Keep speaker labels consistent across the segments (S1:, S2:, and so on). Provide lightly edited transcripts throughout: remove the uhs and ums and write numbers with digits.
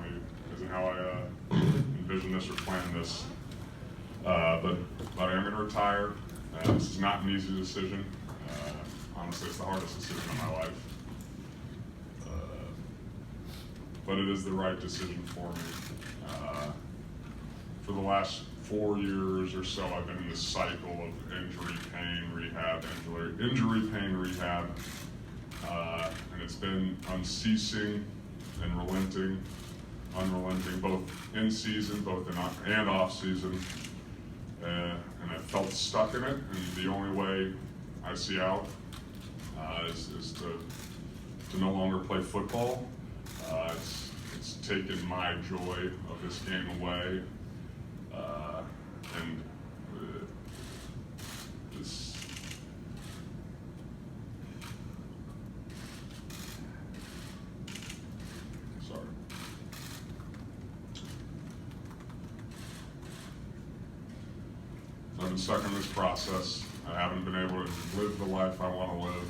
S1: definitely isn't how I envisioned this or planned this. But I am going to retire. This is not an easy decision. Honestly, it's the hardest decision of my life. But it is the right decision for me. For the last 4 years or so, I've been in this cycle of injury, pain, rehab, injury, pain, rehab. And it's been unceasing and unrelenting, both in season, and off season. And I felt stuck in it, and the only way I see out is to no longer play football. It's taken my joy of this game away, and this. Sorry. I've been stuck in this process. I haven't been able to live the life I want to live,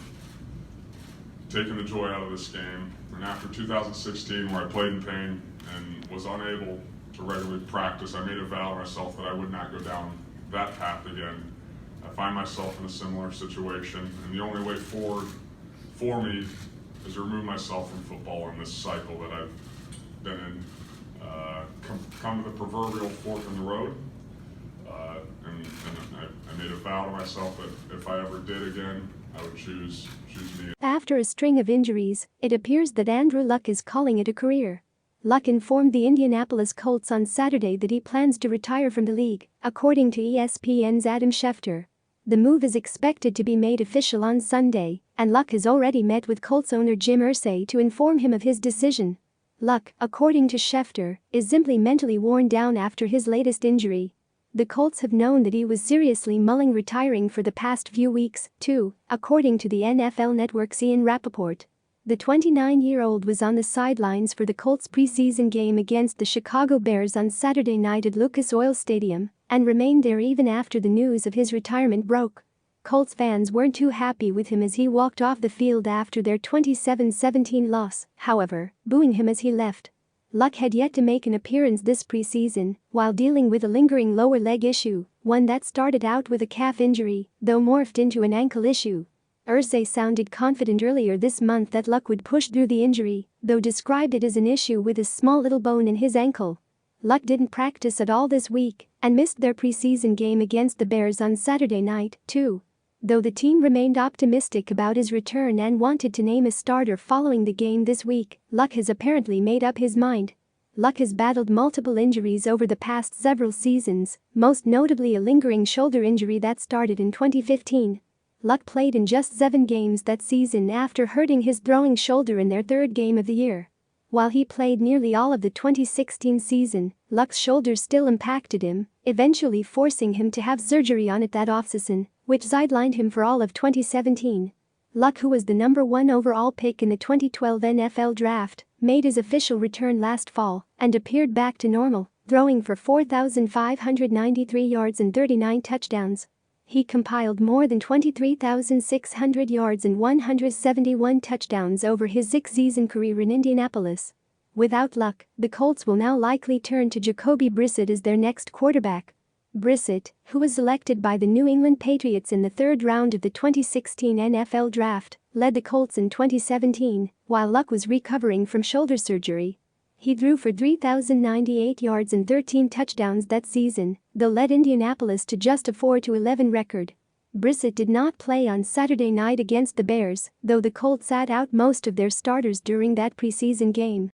S1: taking the joy out of this game. And after 2016, where I played in pain and was unable to regularly practice, I made a vow to myself that I would not go down that path again. I find myself in a similar situation, and the only way forward for me is to remove myself from football in this cycle that I've been in. Come to the proverbial fork in the road. And I made a vow to myself that if I ever did again, I would choose me.
S2: After a string of injuries, it appears that Andrew Luck is calling it a career. Luck informed the Indianapolis Colts on Saturday that he plans to retire from the league, according to ESPN's Adam Schefter. The move is expected to be made official on Sunday, and Luck has already met with Colts owner Jim Irsay to inform him of his decision. Luck, according to Schefter, is simply mentally worn down after his latest injury. The Colts have known that he was seriously mulling retiring for the past few weeks, too, according to the NFL Network's Ian Rappaport. The 29-year-old was on the sidelines for the Colts' preseason game against the Chicago Bears on Saturday night at Lucas Oil Stadium and remained there even after the news of his retirement broke. Colts fans weren't too happy with him as he walked off the field after their 27-17 loss, however, booing him as he left. Luck had yet to make an appearance this preseason, while dealing with a lingering lower leg issue, one that started out with a calf injury, though morphed into an ankle issue. Irsay sounded confident earlier this month that Luck would push through the injury, though described it as an issue with a small little bone in his ankle. Luck didn't practice at all this week and missed their preseason game against the Bears on Saturday night, too. Though the team remained optimistic about his return and wanted to name a starter following the game this week, Luck has apparently made up his mind. Luck has battled multiple injuries over the past several seasons, most notably a lingering shoulder injury that started in 2015. Luck played in just 7 games that season after hurting his throwing shoulder in their 3rd game of the year. While he played nearly all of the 2016 season, Luck's shoulder still impacted him, eventually forcing him to have surgery on it that offseason, which sidelined him for all of 2017. Luck, who was the number 1 overall pick in the 2012 NFL Draft, made his official return last fall and appeared back to normal, throwing for 4,593 yards and 39 touchdowns. He compiled more than 23,600 yards and 171 touchdowns over his 6-season career in Indianapolis. Without Luck, the Colts will now likely turn to Jacoby Brissett as their next quarterback. Brissett, who was selected by the New England Patriots in the 3rd round of the 2016 NFL Draft, led the Colts in 2017, while Luck was recovering from shoulder surgery. He threw for 3,098 yards and 13 touchdowns that season, though led Indianapolis to just a 4-11 record. Brissett did not play on Saturday night against the Bears, though the Colts sat out most of their starters during that preseason game.